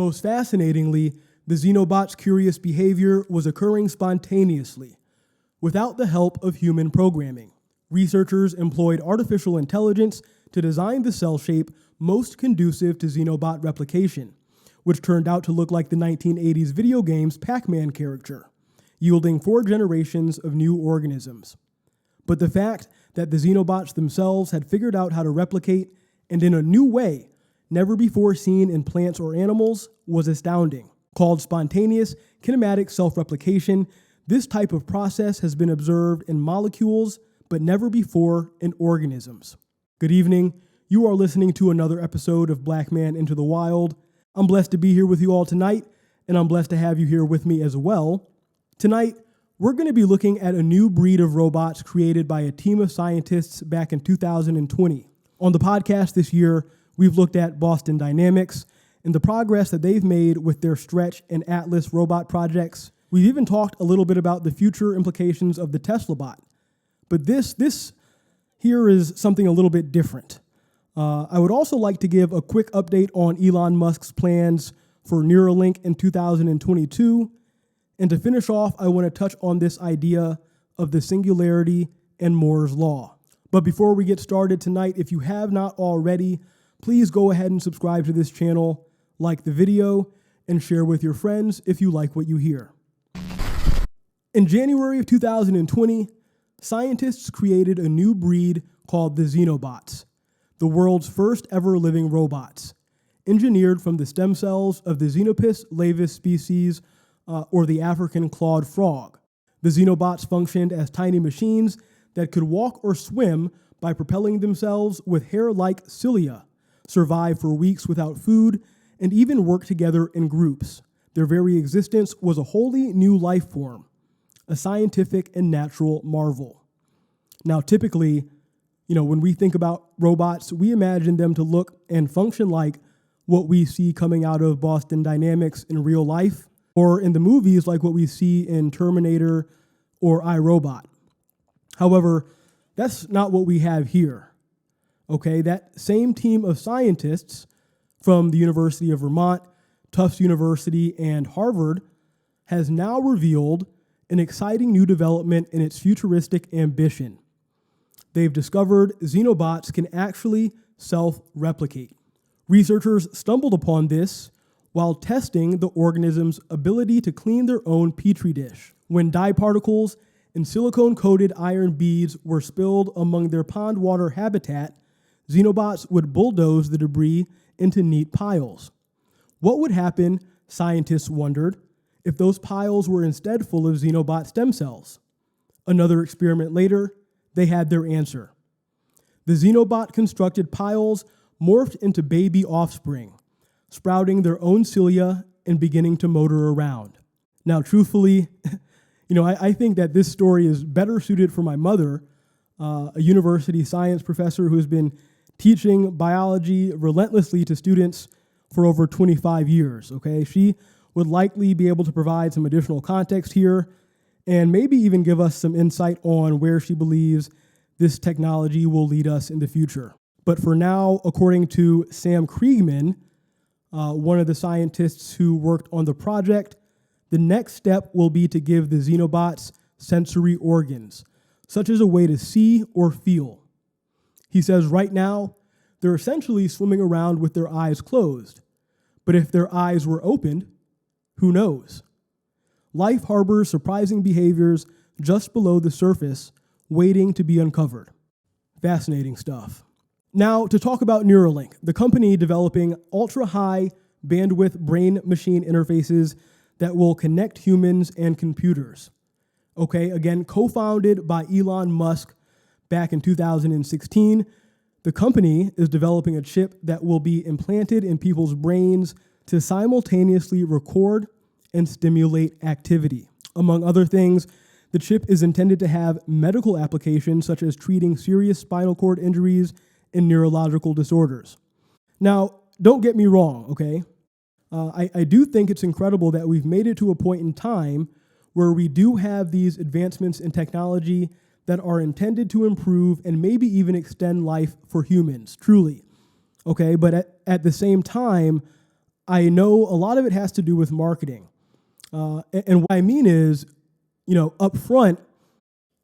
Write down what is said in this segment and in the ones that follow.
Most fascinatingly, the Xenobot's curious behavior was occurring spontaneously, without the help of human programming. Researchers employed artificial intelligence to design the cell shape most conducive to Xenobot replication, which turned out to look like the 1980s video game's Pac-Man character, yielding 4 generations of new organisms. But the fact that the Xenobots themselves had figured out how to replicate, and in a new way, never before seen in plants or animals, was astounding. Called spontaneous kinematic self-replication, this type of process has been observed in molecules, but never before in organisms. Good evening. You are listening to another episode of Black Man Into the Wild. I'm blessed to be here with you all tonight, and I'm blessed to have you here with me as well. Tonight, we're going to be looking at a new breed of robots created by a team of scientists back in 2020. On the podcast this year, we've looked at Boston Dynamics and the progress that they've made with their Stretch and Atlas robot projects. We've even talked a little bit about the future implications of the Tesla bot. But this here is something a little bit different. I would also like to give a quick update on Elon Musk's plans for Neuralink in 2022. And to finish off, I want to touch on this idea of the singularity and Moore's law. But before we get started tonight, if you have not already, please go ahead and subscribe to this channel, like the video, and share with your friends if you like what you hear. In January of 2020, scientists created a new breed called the Xenobots, the world's first ever living robots, engineered from the stem cells of the Xenopus laevis species, or the African clawed frog. The Xenobots functioned as tiny machines that could walk or swim by propelling themselves with hair-like cilia, survive for weeks without food, and even work together in groups. Their very existence was a wholly new life form, a scientific and natural marvel. Now, typically, when we think about robots, we imagine them to look and function like what we see coming out of Boston Dynamics in real life, or in the movies like what we see in Terminator or iRobot. However, that's not what we have here. Okay, that same team of scientists from the University of Vermont, Tufts University, and Harvard has now revealed an exciting new development in its futuristic ambition. They've discovered Xenobots can actually self-replicate. Researchers stumbled upon this while testing the organism's ability to clean their own petri dish. When dye particles and silicone-coated iron beads were spilled among their pond water habitat, Xenobots would bulldoze the debris into neat piles. What would happen, scientists wondered, if those piles were instead full of Xenobot stem cells? Another experiment later, they had their answer. The Xenobot-constructed piles morphed into baby offspring, sprouting their own cilia and beginning to motor around. Now, truthfully, I think that this story is better suited for my mother, a university science professor who has been teaching biology relentlessly to students for over 25 years, okay? She would likely be able to provide some additional context here and maybe even give us some insight on where she believes this technology will lead us in the future. But for now, according to Sam Kriegman, one of the scientists who worked on the project, the next step will be to give the Xenobots sensory organs, such as a way to see or feel. He says right now, they're essentially swimming around with their eyes closed. But if their eyes were opened, who knows? Life harbors surprising behaviors just below the surface, waiting to be uncovered. Fascinating stuff. Now, to talk about Neuralink, the company developing ultra-high bandwidth brain-machine interfaces that will connect humans and computers. Okay, again, co-founded by Elon Musk back in 2016, the company is developing a chip that will be implanted in people's brains to simultaneously record and stimulate activity. Among other things, the chip is intended to have medical applications such as treating serious spinal cord injuries and neurological disorders. Now, don't get me wrong, okay? I do think it's incredible that we've made it to a point in time where we do have these advancements in technology that are intended to improve and maybe even extend life for humans, truly. Okay, but at the same time, I know a lot of it has to do with marketing. And what I mean is, up front,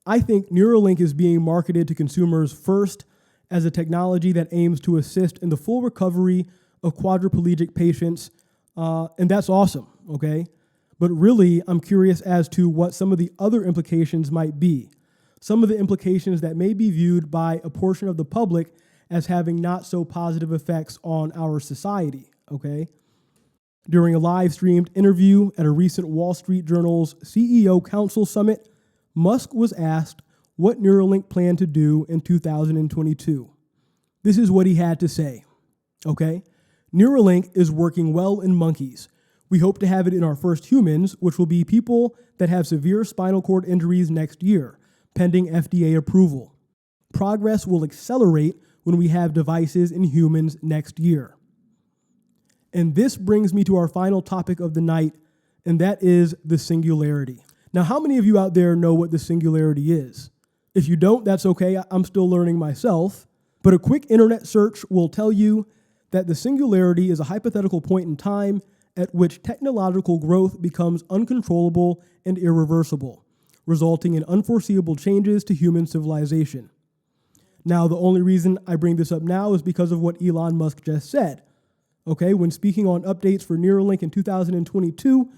I think Neuralink is being marketed to consumers first as a technology that aims to assist in the full recovery of quadriplegic patients, and that's awesome, okay? But really, I'm curious as to what some of the other implications might be. Some of the implications that may be viewed by a portion of the public as having not so positive effects on our society, okay? During a live-streamed interview at a recent Wall Street Journal's CEO Council Summit, Musk was asked what Neuralink planned to do in 2022. This is what he had to say, okay? Neuralink is working well in monkeys. We hope to have it in our first humans, which will be people that have severe spinal cord injuries next year, pending FDA approval. Progress will accelerate when we have devices in humans next year. And this brings me to our final topic of the night, and that is the singularity. Now, how many of you out there know what the singularity is? If you don't, that's okay. I'm still learning myself. But a quick internet search will tell you that the singularity is a hypothetical point in time at which technological growth becomes uncontrollable and irreversible, resulting in unforeseeable changes to human civilization. Now, the only reason I bring this up now is because of what Elon Musk just said. Okay, when speaking on updates for Neuralink in 2022,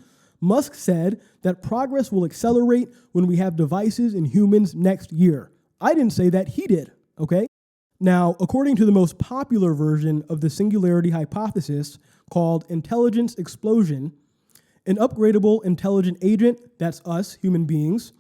Musk said that progress will accelerate when we have devices in humans next year. I didn't say that, he did, okay? Now, according to the most popular version of the singularity hypothesis, called intelligence explosion, an upgradable intelligent agent, that's us, human beings,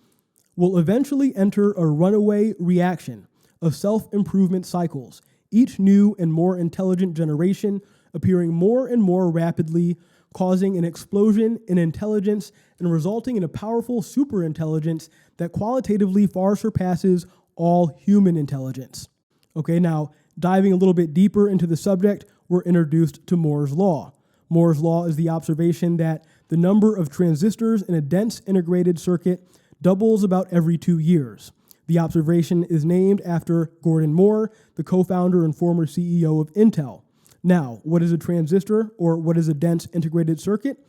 will eventually enter a runaway reaction of self-improvement cycles, each new and more intelligent generation appearing more and more rapidly, causing an explosion in intelligence and resulting in a powerful superintelligence that qualitatively far surpasses all human intelligence. Okay, now diving a little bit deeper into the subject, we're introduced to Moore's Law. Moore's Law is the observation that the number of transistors in a dense integrated circuit doubles about every 2 years. The observation is named after Gordon Moore, the co-founder and former CEO of Intel. Now, what is a transistor, or what is a dense integrated circuit?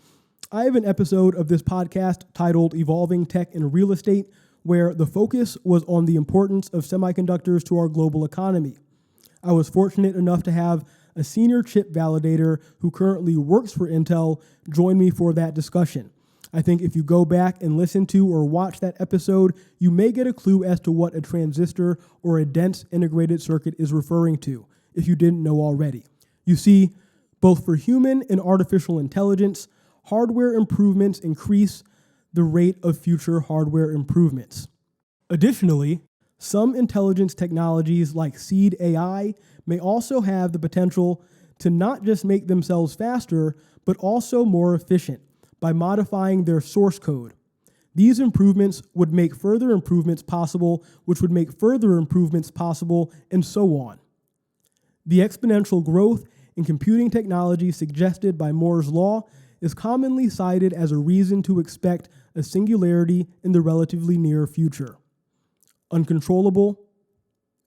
I have an episode of this podcast titled Evolving Tech and Real Estate, where the focus was on the importance of semiconductors to our global economy. I was fortunate enough to have a senior chip validator who currently works for Intel join me for that discussion. I think if you go back and listen to or watch that episode, you may get a clue as to what a transistor or a dense integrated circuit is referring to, if you didn't know already. You see, both for human and artificial intelligence, hardware improvements increase the rate of future hardware improvements. Additionally, some intelligence technologies like seed AI may also have the potential to not just make themselves faster, but also more efficient by modifying their source code. These improvements would make further improvements possible, which would make further improvements possible, and so on. The exponential growth in computing technology suggested by Moore's Law is commonly cited as a reason to expect a singularity in the relatively near future. Uncontrollable,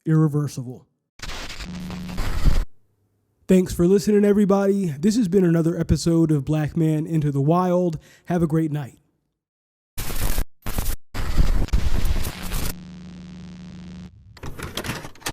irreversible. Thanks for listening, everybody. This has been another episode of Black Man Into the Wild. Have a great night.